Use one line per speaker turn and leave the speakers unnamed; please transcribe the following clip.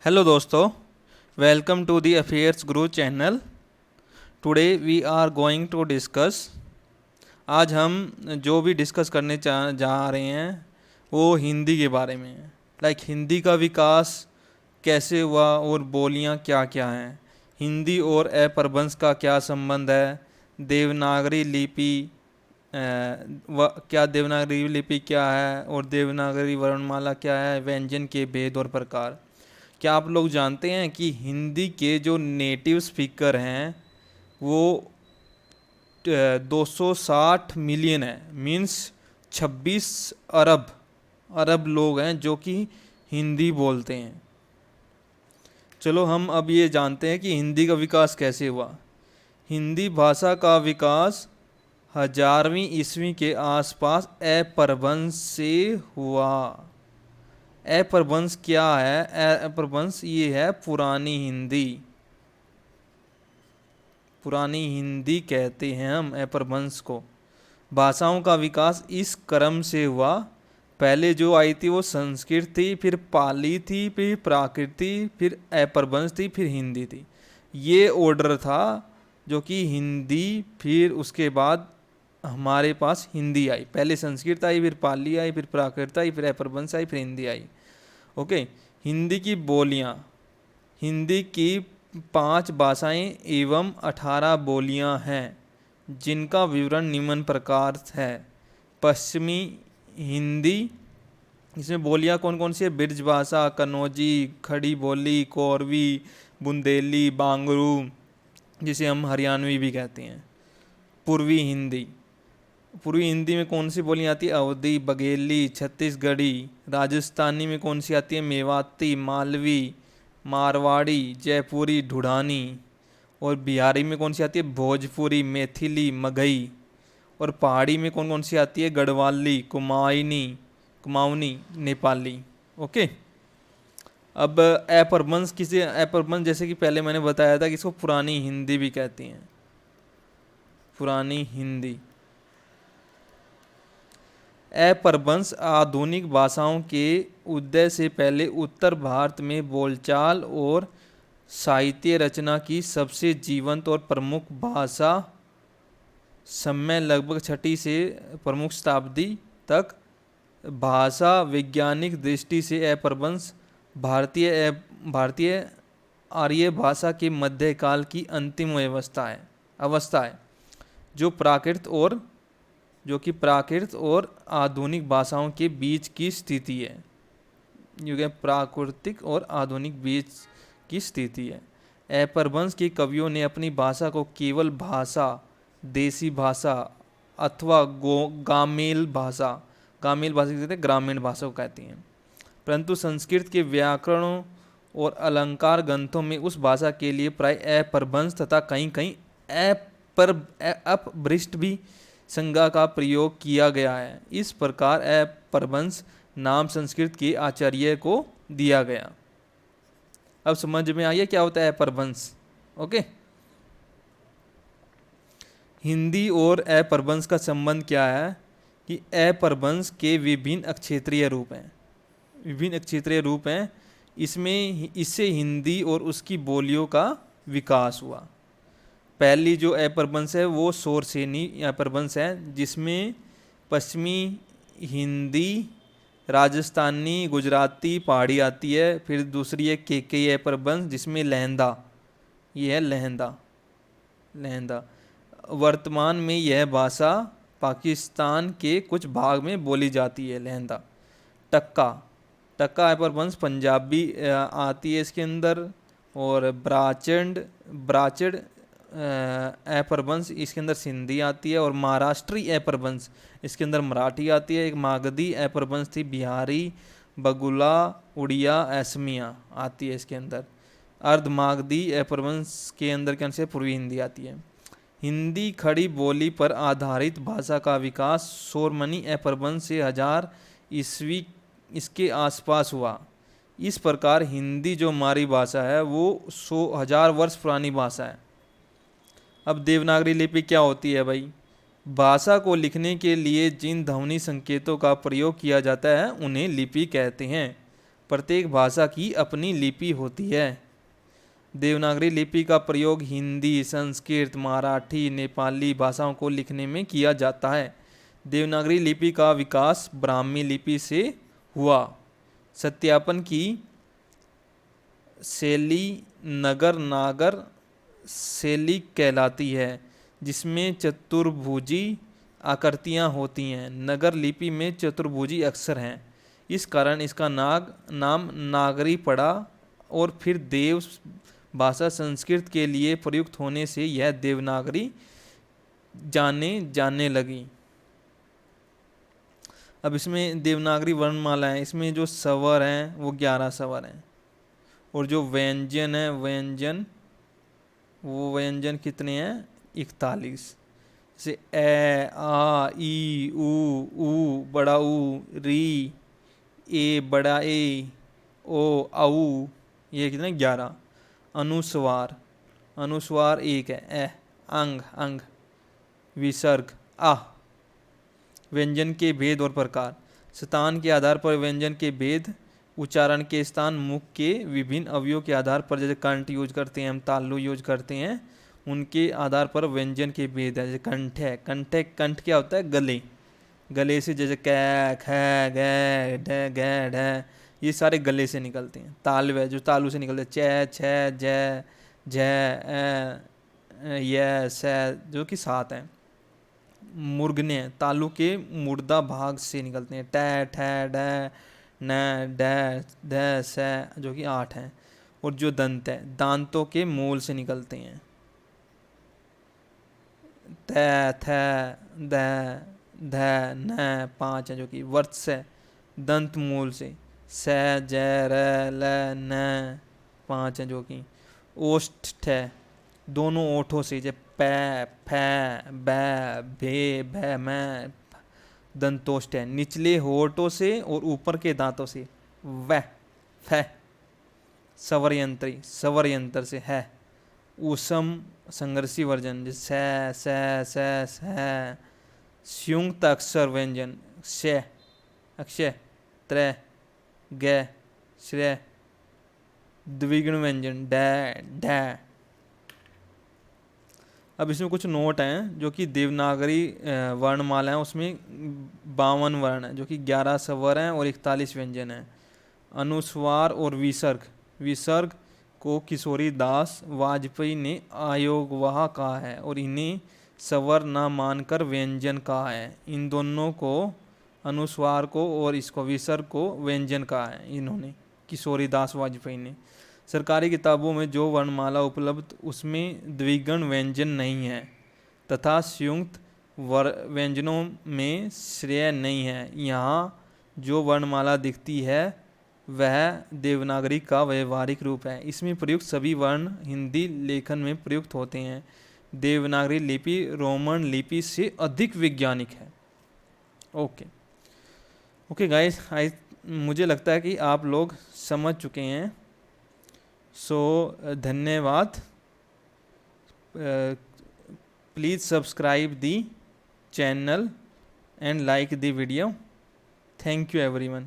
Hello दोस्तों, welcome to the affairs guru channel. Today we are going to discuss. आज हम जो भी डिस्कस करने जा रहे हैं वो हिंदी के बारे में है। हिंदी का विकास कैसे हुआ और बोलियां क्या क्या हैं, हिंदी और अपभ्रंश का क्या संबंध है, देवनागरी लिपि क्या देवनागरी लिपि क्या है और देवनागरी वर्णमाला क्या है, व्यंजन के भेद और प्रकार। क्या आप लोग जानते हैं कि हिंदी के जो नेटिव स्पीकर हैं वो 260 मिलियन है, मीन्स 26 अरब अरब लोग हैं जो कि हिंदी बोलते हैं। चलो हम अब ये जानते हैं कि हिंदी का विकास कैसे हुआ। हिंदी भाषा का विकास 1000वीं ईस्वी के आसपास अपभ्रंश से हुआ। अपभ्रंश क्या है? अपभ्रंश ये है पुरानी हिंदी। पुरानी हिंदी कहते हैं हम अपभ्रंश को। भाषाओं का विकास इस क्रम से हुआ। पहले जो आई थी वो संस्कृत थी, फिर पाली थी, फिर प्राकृत थी, फिर अपभ्रंश थी, फिर हिंदी थी। ये ऑर्डर था जो कि हिंदी, फिर उसके बाद हमारे पास हिंदी आई। पहले संस्कृत आई, फिर पाली आई, फिर प्राकृत आई, फिर अपभ्रंश आई, फिर हिंदी आई। ओके। हिंदी की बोलियां। हिंदी की 5 भाषाएं एवं 18 बोलियां हैं जिनका विवरण निम्न प्रकार है। पश्चिमी हिंदी, इसमें बोलियां कौन कौन सी है? ब्रज भाषा, कन्नौजी, खड़ी बोली, कोरवी, बुंदेली, बांगरू, जिसे हम हरियाणवी भी कहते हैं। पूर्वी हिंदी। पूर्वी हिंदी में कौन सी बोलियां आती है? अवधी, बघेली, छत्तीसगढ़ी। राजस्थानी में कौन सी आती है? मेवाती, मालवी, मारवाड़ी, जयपुरी, ढूढ़ानी। और बिहारी में कौन सी आती है? भोजपुरी, मैथिली, मगही। और पहाड़ी में कौन कौन सी आती है? गढ़वाली, कुमाऊनी, नेपाली। ओके। अब अपभ्रंश किसे? अपभ्रंश जैसे कि पहले मैंने बताया था कि इसको पुरानी हिंदी भी कहती हैं। पुरानी हिंदी। अपभ्रंश आधुनिक भाषाओं के उदय से पहले उत्तर भारत में बोलचाल और साहित्य रचना की सबसे जीवंत और प्रमुख भाषा। समय लगभग 6ठी से प्रमुख शताब्दी तक। भाषा वैज्ञानिक दृष्टि से अपभ्रंश भारतीय आर्य भाषा के मध्यकाल की अंतिम अवस्था है जो प्राकृत और आधुनिक भाषाओं के बीच की स्थिति है। प्राकृतिक और आधुनिक बीच की स्थिति है। अपभ्रंश के कवियों ने अपनी भाषा को केवल भाषा, देसी भाषा अथवा गामेल भाषा कहते हैं, ग्रामीण भाषा को कहती हैं। परंतु संस्कृत के व्याकरणों और अलंकार ग्रंथों में उस भाषा के लिए प्राय अपभ्रंश तथा कहीं कहीं अपभ्रष्ट भी संज्ञा का प्रयोग किया गया है। इस प्रकार अपभ्रंश नाम संस्कृत के आचार्य को दिया गया। अब समझ में आइए क्या होता है अपभ्रंश। ओके। हिंदी और अपभ्रंश का संबंध क्या है कि अपभ्रंश के विभिन्न अक्षेत्रीय रूप हैं। इससे हिंदी और उसकी बोलियों का विकास हुआ। पहली जो अपभ्रंश है वो शोरसेनी अपभ्रंश है, जिसमें पश्चिमी हिंदी, राजस्थानी, गुजराती, पहाड़ी आती है। फिर दूसरी है केकई अपभ्रंश जिसमें लहंदा, ये है लहंदा। वर्तमान में यह भाषा पाकिस्तान के कुछ भाग में बोली जाती है, लहंदा। टक्का अपभ्रंश पंजाबी आती है इसके अंदर। और ब्राचड़ अपभ्रंश इसके अंदर सिंधी आती है। और महाराष्ट्री अपभ्रंश इसके अंदर मराठी आती है। एक मागधी अपभ्रंश थी, बिहारी, बगुला, उड़िया, असमिया आती है इसके अंदर। अर्धमागधी अपभ्रंश के अंदर क्या से पूर्वी हिंदी आती है। हिंदी खड़ी बोली पर आधारित भाषा का विकास सोरमनी अपभ्रंश से 1000 ईस्वी इसके आसपास हुआ। इस प्रकार हिंदी जो हमारी भाषा है वो 1000 वर्ष पुरानी भाषा है। अब देवनागरी लिपि क्या होती है भाई? भाषा को लिखने के लिए जिन ध्वनि संकेतों का प्रयोग किया जाता है उन्हें लिपि कहते हैं। प्रत्येक भाषा की अपनी लिपि होती है। देवनागरी लिपि का प्रयोग हिंदी, संस्कृत, मराठी, नेपाली भाषाओं को लिखने में किया जाता है। देवनागरी लिपि का विकास ब्राह्मी लिपि से हुआ। सत्यापन की शैली नगर नागर शैली कहलाती है, जिसमें चतुर्भुजी आकृतियाँ होती हैं। नगर लिपि में चतुर्भुजी अक्षर हैं, इस कारण इसका नाम नागरी पड़ा और फिर देव भाषा संस्कृत के लिए प्रयुक्त होने से यह देवनागरी जाने लगी। अब इसमें देवनागरी वर्णमाला है, इसमें जो स्वर हैं वो 11 स्वर हैं, और जो व्यंजन है वो व्यंजन कितने हैं? 41। जैसे ए, आ, ई, ऊ बड़ा ऊ, री, ए बड़ा ए, ओ, औ, ये कितने? 11। अनुस्वार एक है, ए, अंग, विसर्ग आ। व्यंजन के भेद और प्रकार। स्थान के आधार पर व्यंजन के भेद। उच्चारण के स्थान मुख के विभिन्न अवयवों के आधार पर, जैसे कंठ यूज करते हैं हम, तालु यूज करते हैं, उनके आधार पर व्यंजन के भेद है। जैसे कंठ है, कंठ क्या होता है? गले से, जैसे कै, ख, ग, ढ, ये सारे गले से निकलते हैं। तालु है जो तालु से निकलते हैं, च, छ, ज, झ, य, स, जो कि 7 हैं। मूर्धन्य तालु के मुर्दा भाग से निकलते हैं, ट, ठ, ड, न, ड, ध, स, जो कि 8 हैं। और जो दंत है, दांतों के मूल से निकलते हैं, त, थ, द, ध, न, 5 हैं, जो कि वर्ष है, दंत मूल से, स, ज, र, ल, न, 5 हैं, जो कि ओष्ठ है, दोनों ओठों से, जब प, फ, ब, भे, भ, म, दंतोष्ठ है, निचले होठों से और ऊपर के दांतों से, व, फ, स्वर यंत्र से है, ऊषम संघर्षी वर्जन, जैसे स, संयुक्त अक्षर व्यंजन, श, अक्षय, त्र, ग, श्रेय, द्विगुण व्यंजन, ढ। अब इसमें कुछ नोट हैं, जो कि देवनागरी वर्णमाला है, उसमें 52 वर्ण हैं, जो कि 11 स्वर हैं और 41 व्यंजन हैं। अनुस्वार और विसर्ग को किशोरी दास वाजपेयी ने आयोगवाह कहा है और इन्हें स्वर न मानकर व्यंजन कहा है। इन दोनों को, अनुस्वार को और इसको विसर्ग को, व्यंजन कहा है इन्होंने, किशोरी दास वाजपेयी ने। सरकारी किताबों में जो वर्णमाला उपलब्ध उसमें द्विगुण व्यंजन नहीं है तथा संयुक्त व्यंजनों में श्रेय नहीं है। यहाँ जो वर्णमाला दिखती है वह देवनागरी का व्यवहारिक रूप है। इसमें प्रयुक्त सभी वर्ण हिंदी लेखन में प्रयुक्त होते हैं। देवनागरी लिपि रोमन लिपि से अधिक वैज्ञानिक है। ओके गाइस, मुझे लगता है कि आप लोग समझ चुके हैं। सो धन्यवाद। Please subscribe the channel and like the video. Thank you everyone.